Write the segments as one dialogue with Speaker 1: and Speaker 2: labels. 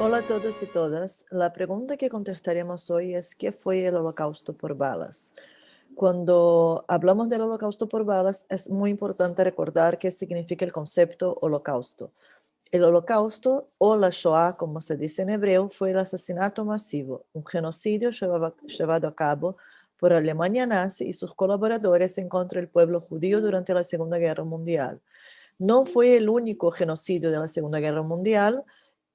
Speaker 1: Hola a todos y todas. La pregunta que contestaremos hoy es ¿qué fue el holocausto por balas? Cuando hablamos del holocausto por balas, es muy importante recordar qué significa el concepto holocausto. El holocausto, o la Shoah, como se dice en hebreo, fue el asesinato masivo, un genocidio llevado a cabo por Alemania nazi y sus colaboradores en contra del pueblo judío durante la Segunda Guerra Mundial. No fue el único genocidio de la Segunda Guerra Mundial,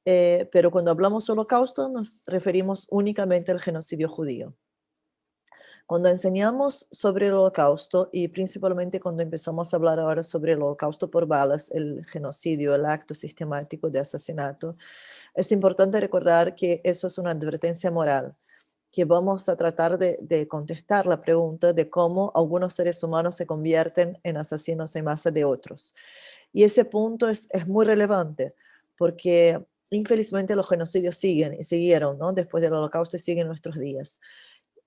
Speaker 1: pero cuando hablamos holocausto nos referimos únicamente al genocidio judío. Cuando enseñamos sobre el holocausto y principalmente cuando empezamos a hablar ahora sobre el holocausto por balas, el genocidio, el acto sistemático de asesinato, es importante recordar que eso es una advertencia moral, que vamos a tratar de contestar la pregunta de cómo algunos seres humanos se convierten en asesinos en masa de otros. Y ese punto es muy relevante porque infelizmente los genocidios siguen y siguieron, ¿no? Después del holocausto y siguen en nuestros días.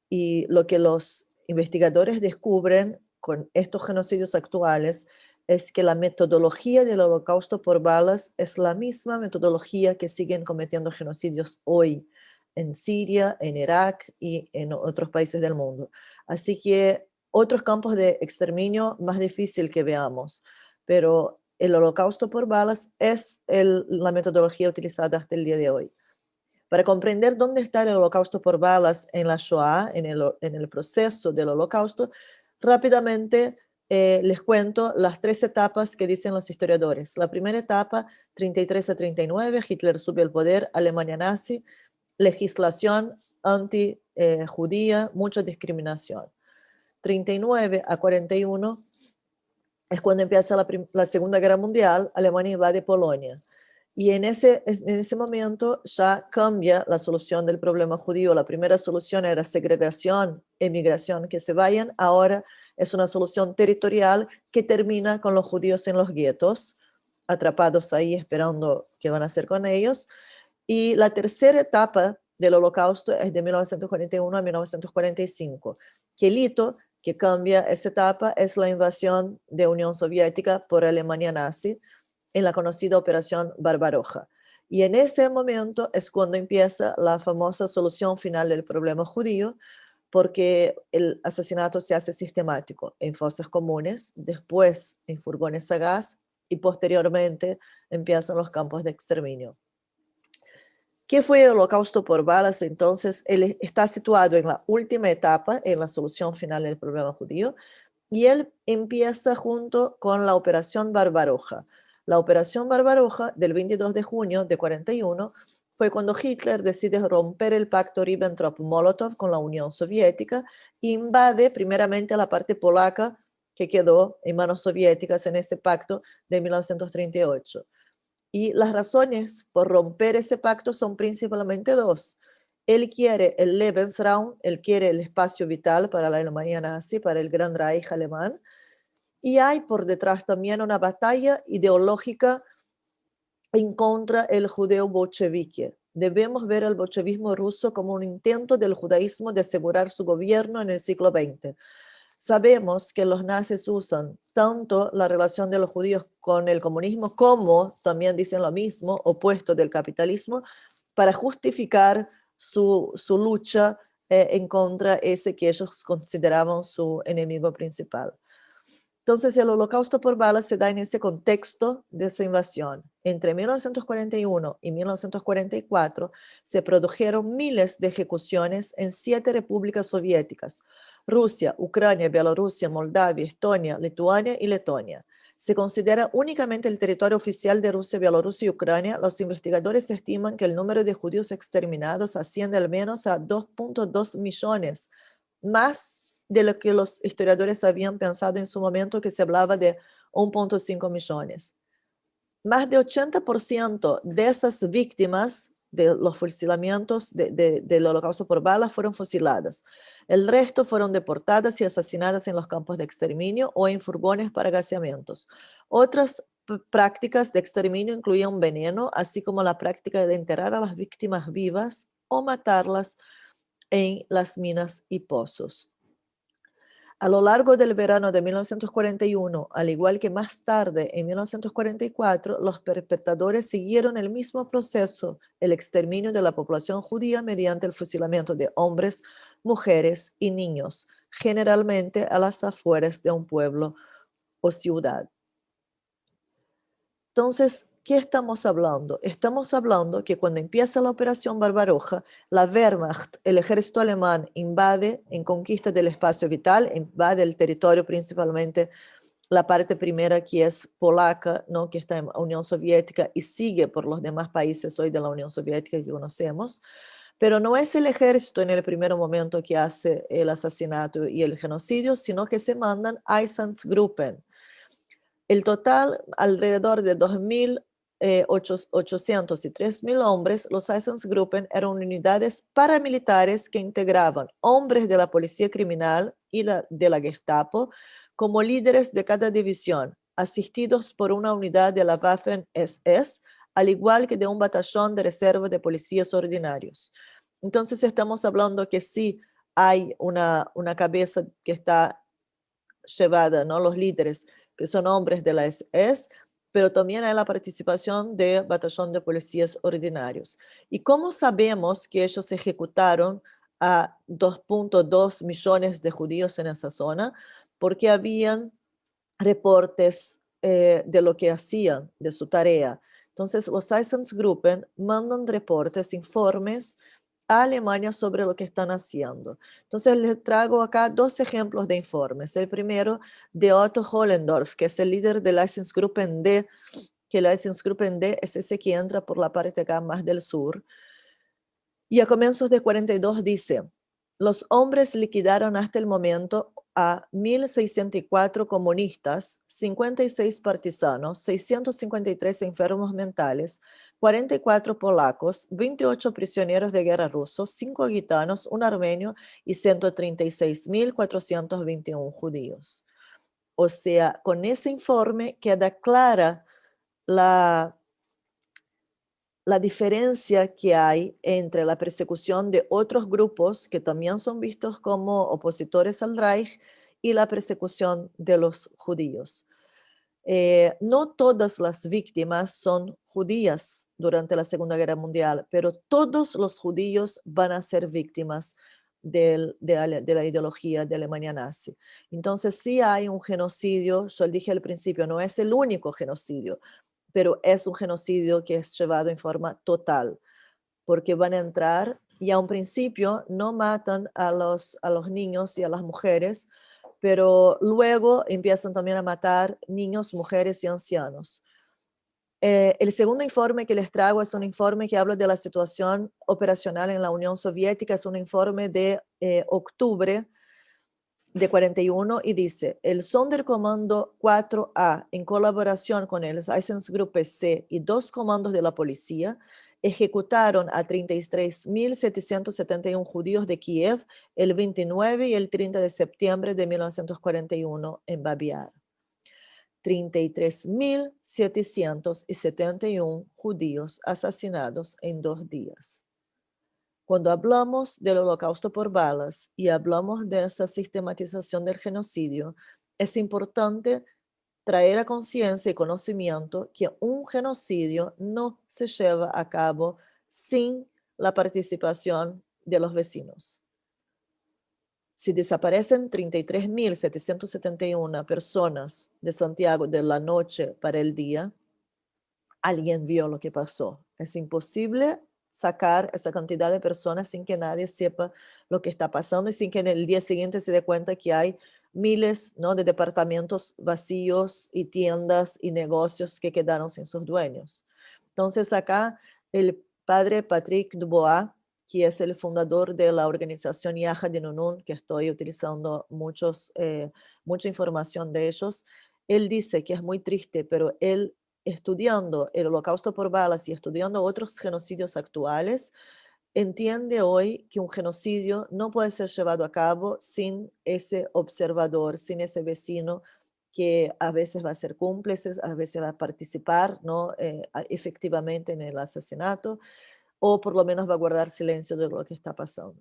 Speaker 1: Y lo que los investigadores descubren con estos genocidios actuales es que la metodología del holocausto por balas es la misma metodología que siguen cometiendo genocidios hoy en Siria, en Irak y en otros países del mundo. Así que otros campos de exterminio más difícil que veamos, pero el holocausto por balas es la metodología utilizada hasta el día de hoy. Para comprender dónde está el holocausto por balas en la Shoah, en el proceso del holocausto, rápidamente les cuento las tres etapas que dicen los historiadores. La primera etapa, 33 a 39, Hitler sube al poder, Alemania nazi, legislación anti-judía, mucha discriminación. 39 a 41 es cuando empieza la Segunda Guerra Mundial, Alemania invade Polonia. Y en ese momento ya cambia la solución del problema judío. La primera solución era segregación, emigración, que se vayan. Ahora es una solución territorial que termina con los judíos en los guetos, atrapados ahí esperando qué van a hacer con ellos. Y la tercera etapa del holocausto es de 1941 a 1945, que el hito que cambia esa etapa es la invasión de Unión Soviética por Alemania nazi en la conocida Operación Barbaroja. Y en ese momento es cuando empieza la famosa solución final del problema judío, porque el asesinato se hace sistemático en fosas comunes, después en furgones a gas y posteriormente empiezan los campos de exterminio. ¿Qué fue el holocausto por balas? Entonces, él está situado en la última etapa, en la solución final del problema judío, y él empieza junto con la Operación Barbaroja. La Operación Barbaroja del 22 de junio de 41 fue cuando Hitler decide romper el pacto Ribbentrop-Molotov con la Unión Soviética e invade primeramente la parte polaca que quedó en manos soviéticas en ese pacto de 1938. Y las razones por romper ese pacto son principalmente dos. Él quiere el Lebensraum, él quiere el espacio vital para la Alemania nazi, para el Gran Reich alemán, y hay por detrás también una batalla ideológica en contra del judeo bolchevique. Debemos ver al bolchevismo ruso como un intento del judaísmo de asegurar su gobierno en el siglo XX. Sabemos que los nazis usan tanto la relación de los judíos con el comunismo como también dicen lo mismo, opuesto del capitalismo, para justificar su lucha en contra ese que ellos consideraban su enemigo principal. Entonces, el holocausto por balas se da en ese contexto de esa invasión. Entre 1941 y 1944 se produjeron miles de ejecuciones en 7 repúblicas soviéticas: Rusia, Ucrania, Bielorrusia, Moldavia, Estonia, Lituania y Letonia. Se considera únicamente el territorio oficial de Rusia, Bielorrusia y Ucrania. Los investigadores estiman que el número de judíos exterminados asciende al menos a 2.2 millones, más de lo que los historiadores habían pensado en su momento, que se hablaba de 1.5 millones. Más de 80% de esas víctimas de los fusilamientos del holocausto por balas fueron fusiladas. El resto fueron deportadas y asesinadas en los campos de exterminio o en furgones para gaseamientos. Otras prácticas de exterminio incluían veneno, así como la práctica de enterrar a las víctimas vivas o matarlas en las minas y pozos. A lo largo del verano de 1941, al igual que más tarde en 1944, los perpetradores siguieron el mismo proceso, el exterminio de la población judía mediante el fusilamiento de hombres, mujeres y niños, generalmente a las afueras de un pueblo o ciudad. Entonces, ¿qué estamos hablando? Estamos hablando que cuando empieza la Operación Barbaroja, la Wehrmacht, el ejército alemán, invade en conquista del espacio vital, invade el territorio principalmente la parte primera que es polaca, ¿no? Que está en la Unión Soviética y sigue por los demás países hoy de la Unión Soviética que conocemos. Pero no es el ejército en el primer momento que hace el asesinato y el genocidio, sino que se mandan Einsatzgruppen. El total, alrededor de 2.800 y 3.000 hombres, los Einsatzgruppen eran unidades paramilitares que integraban hombres de la policía criminal y de la Gestapo como líderes de cada división, asistidos por una unidad de la Waffen-SS, al igual que de un batallón de reserva de policías ordinarios. Entonces estamos hablando que sí hay una cabeza que está llevada, ¿no? Los líderes que son hombres de la SS, pero también hay la participación de batallón de policías ordinarios. ¿Y cómo sabemos que ellos ejecutaron a 2.2 millones de judíos en esa zona? Porque habían reportes de lo que hacían, de su tarea. Entonces, los Einsatzgruppen mandan reportes, informes a Alemania sobre lo que están haciendo. Entonces, les traigo acá dos ejemplos de informes. El primero de Otto Hollendorf, que es el líder del Einsatzgruppen D, que el Einsatzgruppen D es ese que entra por la parte acá más del sur. Y a comienzos de 42 dice, los hombres liquidaron hasta el momento a 1.604 comunistas, 56 partisanos, 653 enfermos mentales, 44 polacos, 28 prisioneros de guerra rusos, 5 gitanos, un armenio y 136.421 judíos. O sea, con ese informe queda clara la diferencia que hay entre la persecución de otros grupos que también son vistos como opositores al Reich y la persecución de los judíos. No todas las víctimas son judías durante la Segunda Guerra Mundial, pero todos los judíos van a ser víctimas de la ideología de Alemania nazi. Entonces sí hay un genocidio, yo dije al principio, no es el único genocidio, pero es un genocidio que es llevado en forma total, porque van a entrar y a un principio no matan a los niños y a las mujeres, pero luego empiezan también a matar niños, mujeres y ancianos. El segundo informe que les traigo es un informe que habla de la situación operacional en la Unión Soviética, es un informe de octubre de 41 y dice, el Sonderkommando 4A, en colaboración con el Einsatzgruppe C y 2 comandos de la policía, ejecutaron a 33.771 judíos de Kiev el 29 y el 30 de septiembre de 1941 en Baviera. 33.771 judíos asesinados en 2 días. Cuando hablamos del holocausto por balas y hablamos de esa sistematización del genocidio, es importante traer a conciencia y conocimiento que un genocidio no se lleva a cabo sin la participación de los vecinos. Si desaparecen 33.771 personas de Santiago de la noche para el día, alguien vio lo que pasó. Es imposible sacar esa cantidad de personas sin que nadie sepa lo que está pasando y sin que en el día siguiente se dé cuenta que hay miles, ¿no?, de departamentos vacíos y tiendas y negocios que quedaron sin sus dueños. Entonces acá el padre Patrick Dubois, que es el fundador de la organización Yaja de Nunun, que estoy utilizando mucha información de ellos, él dice que es muy triste, pero él estudiando el holocausto por balas y estudiando otros genocidios actuales, entiende hoy que un genocidio no puede ser llevado a cabo sin ese observador, sin ese vecino que a veces va a ser cómplice, a veces va a participar, ¿no?, efectivamente en el asesinato, o por lo menos va a guardar silencio de lo que está pasando.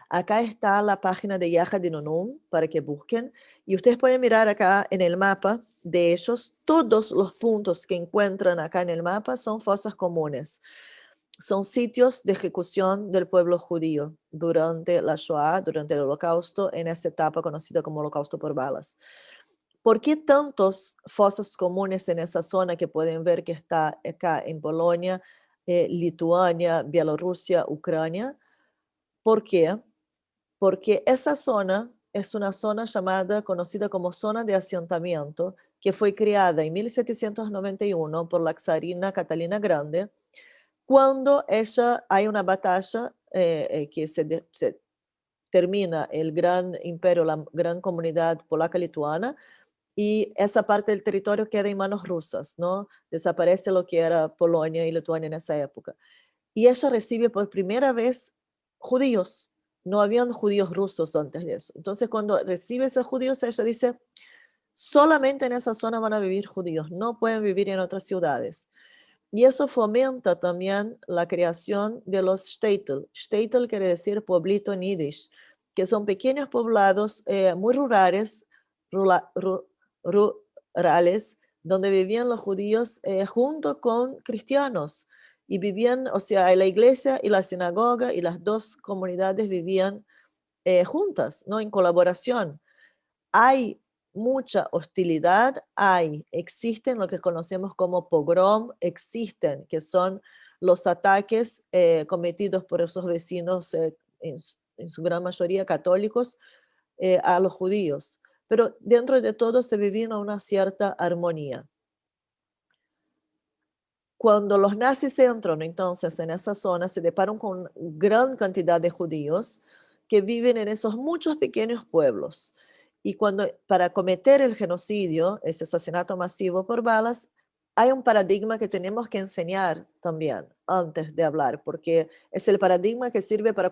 Speaker 1: Acá está la página de Yaja de Nonum para que busquen y ustedes pueden mirar acá en el mapa de ellos. Todos los puntos que encuentran acá en el mapa son fosas comunes. Son sitios de ejecución del pueblo judío durante la Shoah, durante el Holocausto, en esa etapa conocida como Holocausto por balas. ¿Por qué tantos fosas comunes en esa zona que pueden ver que está acá en Polonia, Lituania, Bielorrusia, Ucrania? ¿Por qué? Porque esa zona es una zona llamada, conocida como zona de asentamiento, que fue creada en 1791 por la czarina Catalina Grande, cuando hay una batalla que se termina el gran imperio, la gran comunidad polaca-lituana, y esa parte del territorio queda en manos rusas, ¿no? Desaparece lo que era Polonia y Lituania en esa época. Y ella recibe por primera vez judíos. No habían judíos rusos antes de eso. Entonces, cuando recibe esos judíos, ella dice, solamente en esa zona van a vivir judíos, no pueden vivir en otras ciudades. Y eso fomenta también la creación de los shtetl. Shtetl quiere decir pueblito en yiddish, que son pequeños poblados muy rurales, donde vivían los judíos junto con cristianos. Y vivían, o sea, la iglesia y la sinagoga y las dos comunidades vivían juntas, ¿no? En colaboración. Hay mucha hostilidad, existen lo que conocemos como pogrom, existen, que son los ataques cometidos por esos vecinos, en su gran mayoría católicos, a los judíos. Pero dentro de todo se vivía una cierta armonía. Cuando los nazis entran entonces en esa zona, se deparan con gran cantidad de judíos que viven en esos muchos pequeños pueblos. Y cuando para cometer el genocidio, ese asesinato masivo por balas, hay un paradigma que tenemos que enseñar también antes de hablar, porque es el paradigma que sirve para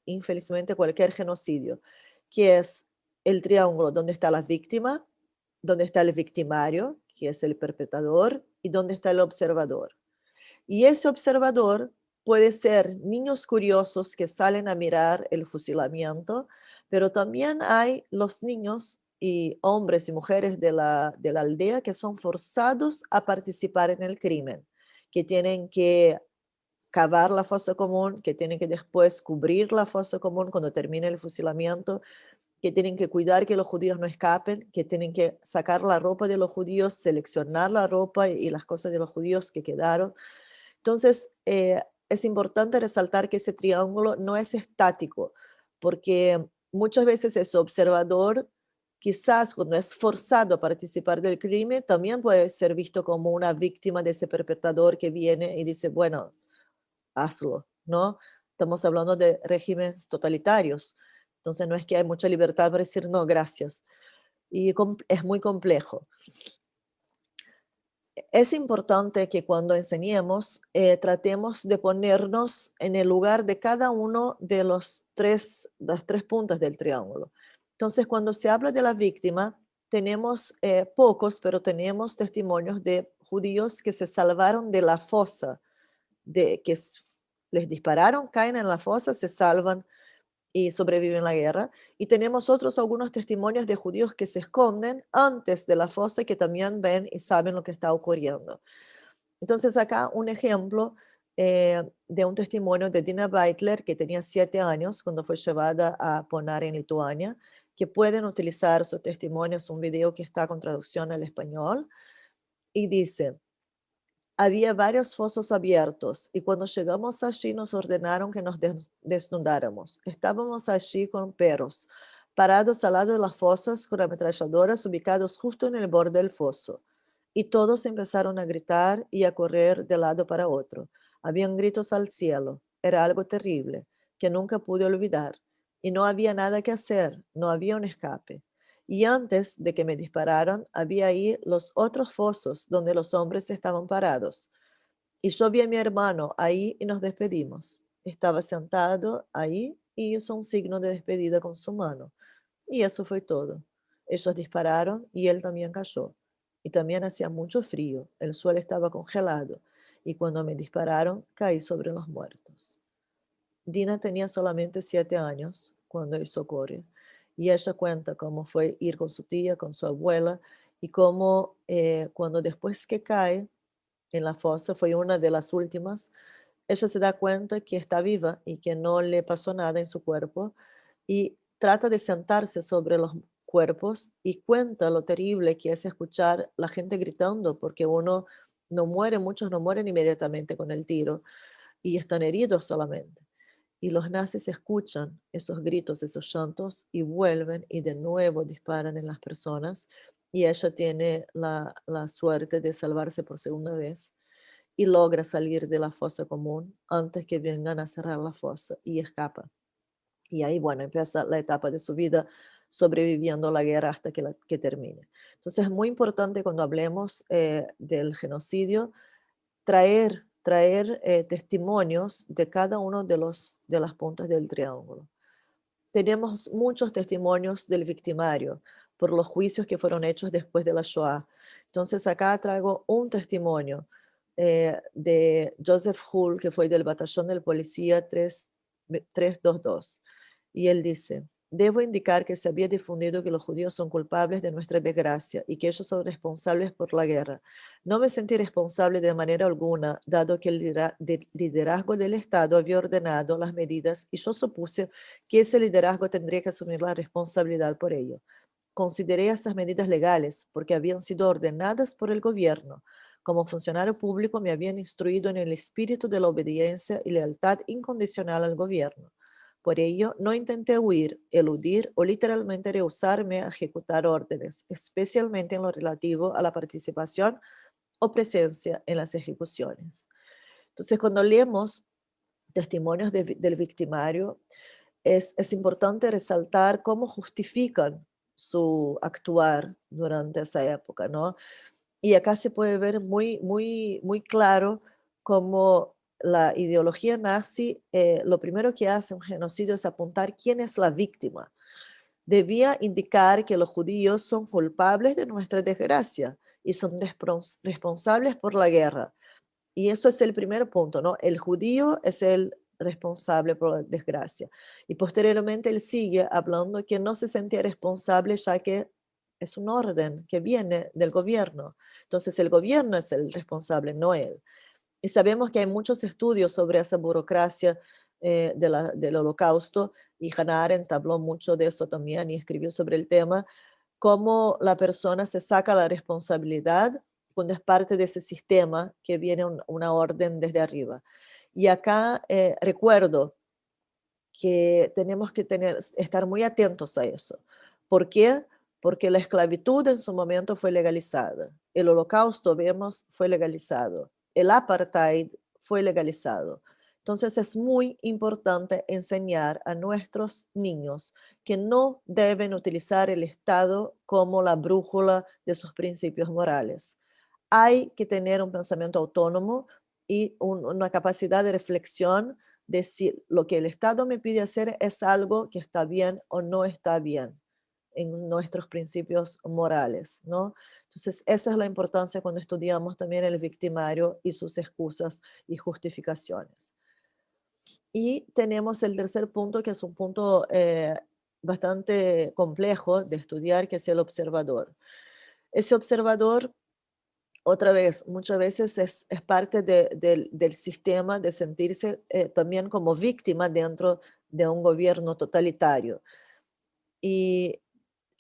Speaker 1: infelizmente, cualquier genocidio, que es el triángulo donde está la víctima, donde está el victimario, que es el perpetrador, y donde está el observador. Y ese observador puede ser niños curiosos que salen a mirar el fusilamiento, pero también hay los niños y hombres y mujeres de la aldea que son forzados a participar en el crimen, que tienen que cavar la fosa común, que tienen que después cubrir la fosa común cuando termine el fusilamiento, que tienen que cuidar que los judíos no escapen, que tienen que sacar la ropa de los judíos, seleccionar la ropa y las cosas de los judíos que quedaron. Entonces, es importante resaltar que ese triángulo no es estático, porque muchas veces ese observador, quizás cuando es forzado a participar del crimen, también puede ser visto como una víctima de ese perpetrador que viene y dice, bueno, hazlo, ¿no? Estamos hablando de regímenes totalitarios, entonces no es que hay mucha libertad para decir no, gracias. Y es muy complejo. Es importante que cuando enseñemos, tratemos de ponernos en el lugar de cada uno de las tres puntas del triángulo. Entonces, cuando se habla de la víctima, tenemos pocos, pero tenemos testimonios de judíos que se salvaron de la fosa, de que les dispararon, caen en la fosa, se salvan y sobreviven la guerra. Y tenemos algunos testimonios de judíos que se esconden antes de la fosa y que también ven y saben lo que está ocurriendo. Entonces acá un ejemplo de un testimonio de Dina Beitler, que tenía 7 años cuando fue llevada a Ponar en Lituania, que pueden utilizar su testimonio, es un video que está con traducción al español, y dice, había varios fosos abiertos y cuando llegamos allí nos ordenaron que nos desnudáramos. Estábamos allí con perros, parados al lado de las fosas con ametralladoras ubicados justo en el borde del foso. Y todos empezaron a gritar y a correr de lado para otro. Habían gritos al cielo. Era algo terrible que nunca pude olvidar. Y no había nada que hacer, no había un escape. Y antes de que me dispararan, había ahí los otros fosos donde los hombres estaban parados. Y yo vi a mi hermano ahí y nos despedimos. Estaba sentado ahí y hizo un signo de despedida con su mano. Y eso fue todo. Ellos dispararon y él también cayó. Y también hacía mucho frío. El suelo estaba congelado. Y cuando me dispararon, caí sobre los muertos. Dina tenía solamente 7 años cuando eso ocurre. Y ella cuenta cómo fue ir con su tía, con su abuela, y cómo cuando después que cae en la fosa, fue una de las últimas, ella se da cuenta que está viva y que no le pasó nada en su cuerpo y trata de sentarse sobre los cuerpos y cuenta lo terrible que es escuchar la gente gritando porque uno no muere, muchos no mueren inmediatamente con el tiro y están heridos solamente. Y los nazis escuchan esos gritos, esos llantos y vuelven y de nuevo disparan en las personas y ella tiene la suerte de salvarse por segunda vez y logra salir de la fosa común antes que vengan a cerrar la fosa y escapa. Y ahí, bueno, empieza la etapa de su vida sobreviviendo la guerra hasta que termine. Entonces es muy importante cuando hablemos del genocidio traer testimonios de cada uno de las puntas del triángulo. Tenemos muchos testimonios del victimario por los juicios que fueron hechos después de la Shoah. Entonces acá traigo un testimonio de Joseph Hull, que fue del batallón del policía 322. Y él dice, debo indicar que se había difundido que los judíos son culpables de nuestra desgracia y que ellos son responsables por la guerra. No me sentí responsable de manera alguna, dado que el liderazgo del Estado había ordenado las medidas y yo supuse que ese liderazgo tendría que asumir la responsabilidad por ello. Consideré esas medidas legales porque habían sido ordenadas por el gobierno. Como funcionario público me habían instruido en el espíritu de la obediencia y lealtad incondicional al gobierno. Por ello, no intenté huir, eludir o literalmente rehusarme a ejecutar órdenes, especialmente en lo relativo a la participación o presencia en las ejecuciones. Entonces, cuando leemos testimonios del victimario, es importante resaltar cómo justifican su actuar durante esa época, ¿no? Y acá se puede ver muy claro cómo la ideología nazi, lo primero que hace un genocidio es apuntar quién es la víctima. Debía indicar que los judíos son culpables de nuestra desgracia y son responsables por la guerra. Y eso es el primer punto, ¿no? El judío es el responsable por la desgracia. Y posteriormente él sigue hablando que no se sentía responsable ya que es un orden que viene del gobierno. Entonces el gobierno es el responsable, no él. Y sabemos que hay muchos estudios sobre esa burocracia del holocausto y Hannah Arendt habló mucho de eso también y escribió sobre el tema, cómo la persona se saca la responsabilidad cuando es parte de ese sistema que viene una orden desde arriba. Y acá recuerdo que tenemos que estar muy atentos a eso. ¿Por qué? Porque la esclavitud en su momento fue legalizada. El holocausto, vemos, fue legalizado. El apartheid fue legalizado. Entonces es muy importante enseñar a nuestros niños que no deben utilizar el Estado como la brújula de sus principios morales. Hay que tener un pensamiento autónomo y una capacidad de reflexión de si lo que el Estado me pide hacer es algo que está bien o no está bien en nuestros principios morales, ¿no? Entonces, esa es la importancia cuando estudiamos también el victimario y sus excusas y justificaciones. Y tenemos el tercer punto, que es un punto bastante complejo de estudiar, que es el observador. Ese observador otra vez, muchas veces es parte del sistema de sentirse también como víctima dentro de un gobierno totalitario. Y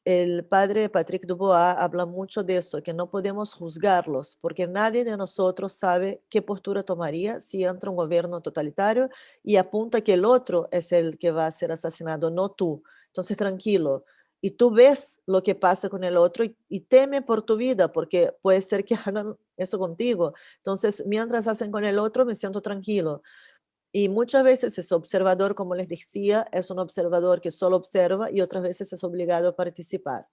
Speaker 1: el padre Patrick Dubois habla mucho de eso, que no podemos juzgarlos, porque nadie de nosotros sabe qué postura tomaría si entra un gobierno totalitario y apunta que el otro es el que va a ser asesinado, no tú. Entonces, tranquilo. Y tú ves lo que pasa con el otro y teme por tu vida, porque puede ser que hagan eso contigo. Entonces, mientras hacen con el otro, me siento tranquilo. Y muchas veces ese observador, como les decía, es un observador que solo observa y otras veces es obligado a participar.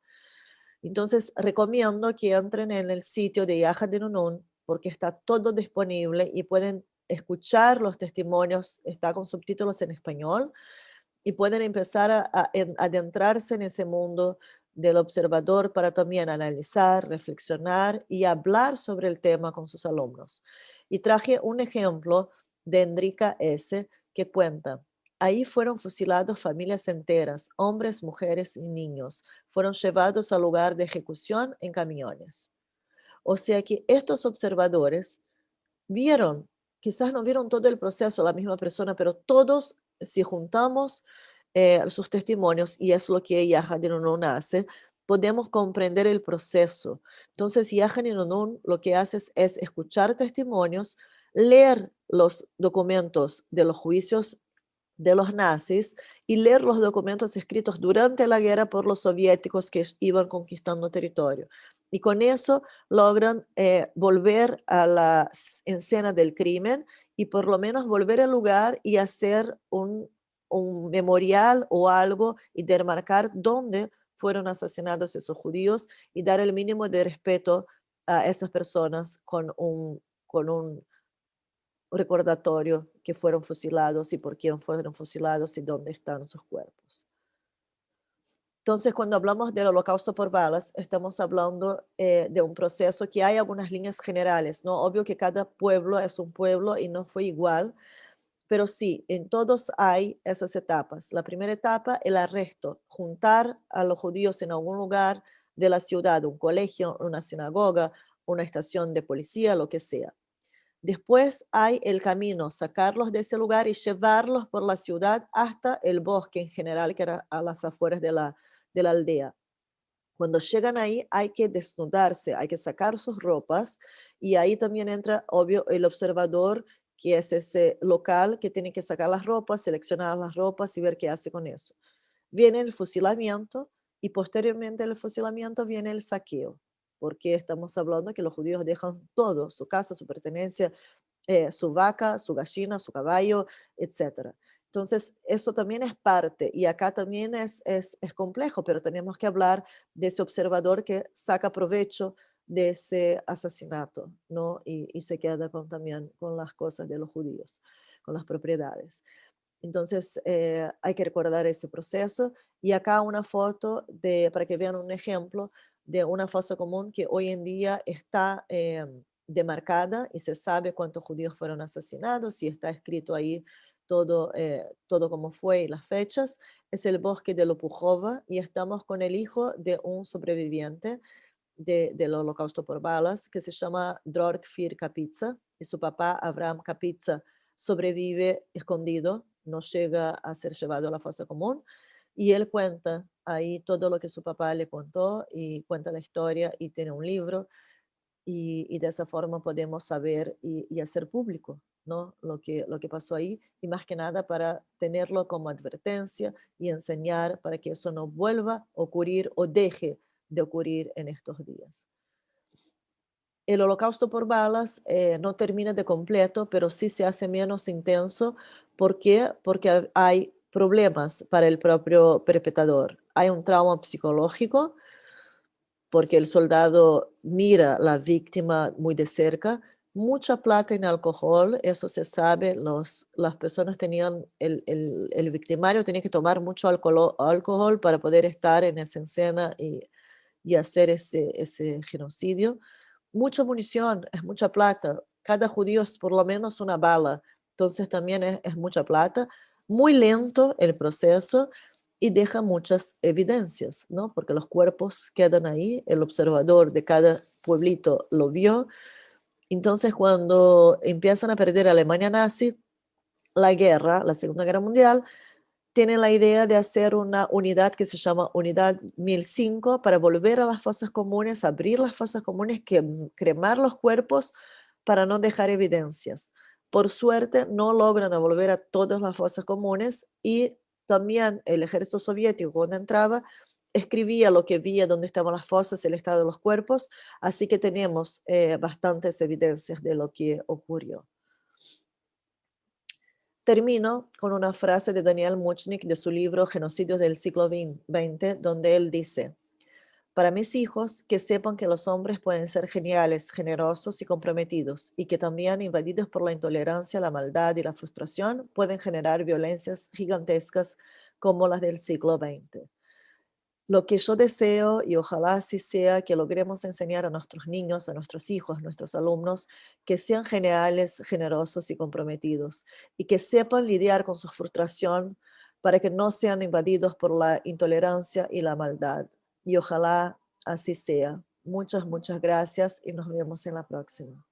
Speaker 1: Entonces, recomiendo que entren en el sitio de Yaja de Nunun porque está todo disponible y pueden escuchar los testimonios, está con subtítulos en español y pueden empezar a adentrarse en ese mundo del observador para también analizar, reflexionar y hablar sobre el tema con sus alumnos. Y traje un ejemplo de Enrica S., que cuenta, Ahí fueron fusilados familias enteras, hombres, mujeres y niños. Fueron llevados al lugar de ejecución en camiones. O sea que estos observadores vieron, quizás no vieron todo el proceso, la misma persona, pero todos, si juntamos sus testimonios, y es lo que Yaha Nun hace, podemos comprender el proceso. Entonces, Yaha Nun lo que hace es escuchar testimonios, leer los documentos de los juicios de los nazis y leer los documentos escritos durante la guerra por los soviéticos que iban conquistando territorio. Y con eso logran volver a la escena del crimen y por lo menos volver al lugar y hacer un memorial o algo y demarcar dónde fueron asesinados esos judíos y dar el mínimo de respeto a esas personas con un recordatorio que fueron fusilados y por quién fueron fusilados y dónde están sus cuerpos. Entonces, cuando hablamos del holocausto por balas, estamos hablando de un proceso que hay algunas líneas generales, ¿no? Obvio que cada pueblo es un pueblo y no fue igual, pero sí, en todos hay esas etapas. La primera etapa, el arresto, juntar a los judíos en algún lugar de la ciudad, un colegio, una sinagoga, una estación de policía, lo que sea. Después hay el camino, sacarlos de ese lugar y llevarlos por la ciudad hasta el bosque en general, que era a las afueras de la aldea. Cuando llegan ahí hay que desnudarse, hay que sacar sus ropas y ahí también entra, obvio, el observador, que es ese local que tiene que sacar las ropas, seleccionar las ropas y ver qué hace con eso. Viene el fusilamiento y posteriormente al fusilamiento viene el saqueo, porque estamos hablando que los judíos dejan todo, su casa, su pertenencia, su vaca, su gallina, su caballo, etcétera. Entonces, eso también es parte, y acá también es complejo, pero tenemos que hablar de ese observador que saca provecho de ese asesinato, ¿no? Y se queda también con las cosas de los judíos, con las propiedades. Entonces, hay que recordar ese proceso. Y acá una foto para que vean un ejemplo de una fosa común que hoy en día está demarcada y se sabe cuántos judíos fueron asesinados y está escrito ahí todo cómo fue y las fechas. Es el bosque de Lopujova y estamos con el hijo de un sobreviviente del holocausto por balas que se llama Dror Kfir Kapitsa y su papá Abraham Kapitsa sobrevive escondido, no llega a ser llevado a la fosa común y él cuenta ahí todo lo que su papá le contó y cuenta la historia y tiene un libro y de esa forma podemos saber y hacer público, ¿no? Lo que pasó ahí y más que nada para tenerlo como advertencia y enseñar para que eso no vuelva a ocurrir o deje de ocurrir en estos días. El holocausto por balas no termina de completo, pero sí se hace menos intenso. ¿Por qué? Porque hay problemas para el propio perpetrador. Hay un trauma psicológico porque el soldado mira a la víctima muy de cerca, mucha plata en alcohol, eso se sabe, las personas tenían, el victimario tenía que tomar mucho alcohol para poder estar en esa escena y hacer ese genocidio. Mucha munición, es mucha plata, cada judío es por lo menos una bala, entonces también es mucha plata, muy lento el proceso y deja muchas evidencias, ¿no? Porque los cuerpos quedan ahí, el observador de cada pueblito lo vio. Entonces, cuando empiezan a perder a Alemania nazi, la guerra, la Segunda Guerra Mundial, tienen la idea de hacer una unidad que se llama Unidad 1005 para volver a las fosas comunes, abrir las fosas comunes, cremar los cuerpos para no dejar evidencias. Por suerte, no logran volver a todas las fosas comunes y también el ejército soviético cuando entraba escribía lo que veía, dónde estaban las fosas, el estado de los cuerpos, así que tenemos bastantes evidencias de lo que ocurrió. Termino con una frase de Daniel Muchnik de su libro Genocidios del siglo XX, donde él dice, para mis hijos, que sepan que los hombres pueden ser geniales, generosos y comprometidos, y que también invadidos por la intolerancia, la maldad y la frustración, pueden generar violencias gigantescas como las del siglo XX. Lo que yo deseo, y ojalá así sea, que logremos enseñar a nuestros niños, a nuestros hijos, nuestros alumnos, que sean geniales, generosos y comprometidos, y que sepan lidiar con su frustración para que no sean invadidos por la intolerancia y la maldad. Y ojalá así sea. Muchas, muchas gracias y nos vemos en la próxima.